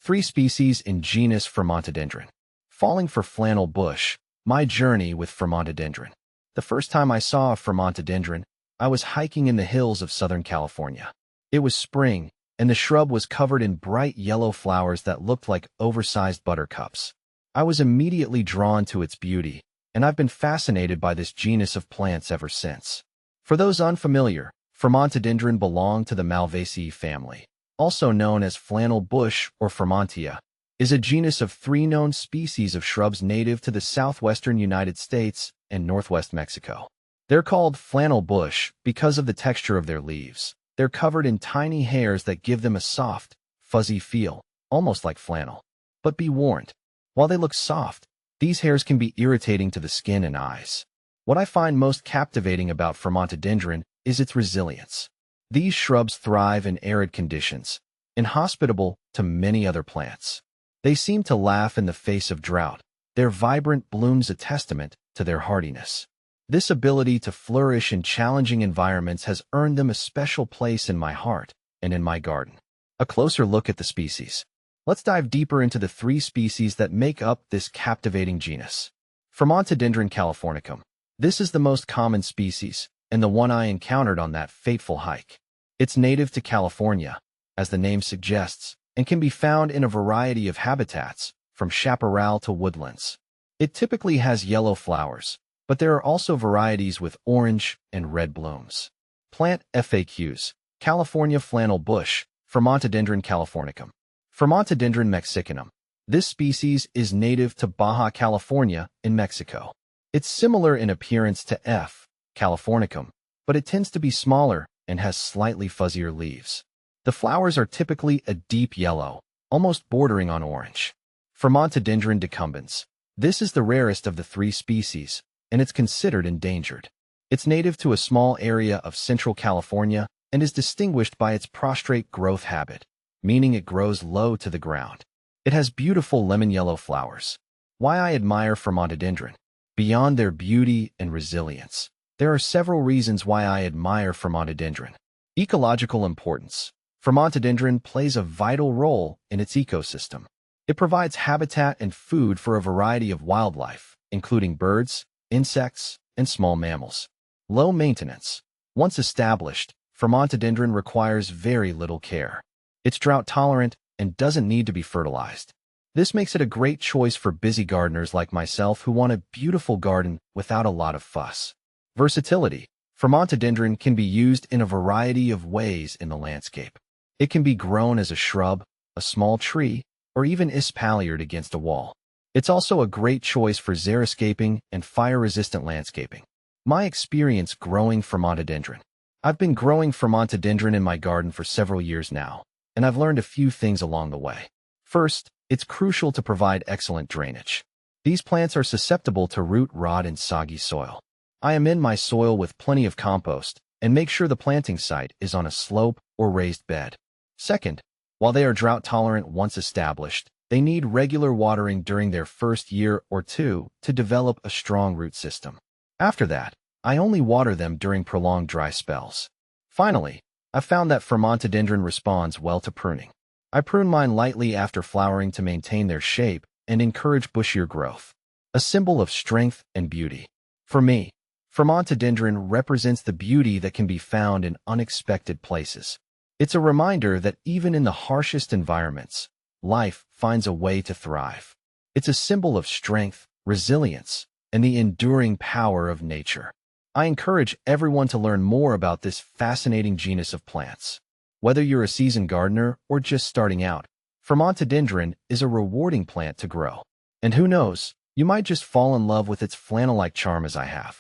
3 species in genus Fremontodendron. Falling for flannel bush, my journey with Fremontodendron. The first time I saw a Fremontodendron, I was hiking in the hills of Southern California. It was spring, and the shrub was covered in bright yellow flowers that looked like oversized buttercups. I was immediately drawn to its beauty, and I've been fascinated by this genus of plants ever since. For those unfamiliar, Fremontodendron belong to the Malvaceae family, also known as flannel bush or Fremontia, is a genus of 3 known species of shrubs native to the southwestern United States and northwest Mexico. They're called flannel bush because of the texture of their leaves. They're covered in tiny hairs that give them a soft, fuzzy feel, almost like flannel. But be warned, while they look soft, these hairs can be irritating to the skin and eyes. What I find most captivating about Fremontodendron is its resilience. These shrubs thrive in arid conditions, inhospitable to many other plants. They seem to laugh in the face of drought. Their vibrant blooms a testament to their hardiness. This ability to flourish in challenging environments has earned them a special place in my heart and in my garden. A closer look at the species. Let's dive deeper into the 3 species that make up this captivating genus. Fremontodendron californicum. This is the most common species, and the one I encountered on that fateful hike. It's native to California, as the name suggests, and can be found in a variety of habitats, from chaparral to woodlands. It typically has yellow flowers, but there are also varieties with orange and red blooms. Plant FAQs. California flannel bush, Fremontodendron californicum. Fremontodendron mexicanum. This species is native to Baja California in Mexico. It's similar in appearance to F. californicum, but it tends to be smaller and has slightly fuzzier leaves. The flowers are typically a deep yellow, almost bordering on orange. Fremontodendron decumbens. This is the rarest of the 3 species, and it's considered endangered. It's native to a small area of Central California and is distinguished by its prostrate growth habit, meaning it grows low to the ground. It has beautiful lemon-yellow flowers. Why I admire Fremontodendron. Beyond their beauty and resilience, there are several reasons why I admire Fremontodendron. Ecological importance. Fremontodendron plays a vital role in its ecosystem. It provides habitat and food for a variety of wildlife, including birds, insects, and small mammals. Low maintenance. Once established, Fremontodendron requires very little care. It's drought-tolerant and doesn't need to be fertilized. This makes it a great choice for busy gardeners like myself who want a beautiful garden without a lot of fuss. Versatility. Fremontodendron can be used in a variety of ways in the landscape. It can be grown as a shrub, a small tree, or even espaliered against a wall. It's also a great choice for xeriscaping and fire-resistant landscaping. My experience growing Fremontodendron. I've been growing Fremontodendron in my garden for several years now, and I've learned a few things along the way. First, it's crucial to provide excellent drainage. These plants are susceptible to root rot in soggy soil. I amend my soil with plenty of compost and make sure the planting site is on a slope or raised bed. Second, while they are drought-tolerant once established, they need regular watering during their first year or 2 to develop a strong root system. After that, I only water them during prolonged dry spells. Finally, I found that Fremontodendron responds well to pruning. I prune mine lightly after flowering to maintain their shape and encourage bushier growth, a symbol of strength and beauty. For me, Fremontodendron represents the beauty that can be found in unexpected places. It's a reminder that even in the harshest environments, life finds a way to thrive. It's a symbol of strength, resilience, and the enduring power of nature. I encourage everyone to learn more about this fascinating genus of plants. Whether you're a seasoned gardener or just starting out, Fremontodendron is a rewarding plant to grow. And who knows, you might just fall in love with its flannel-like charm as I have.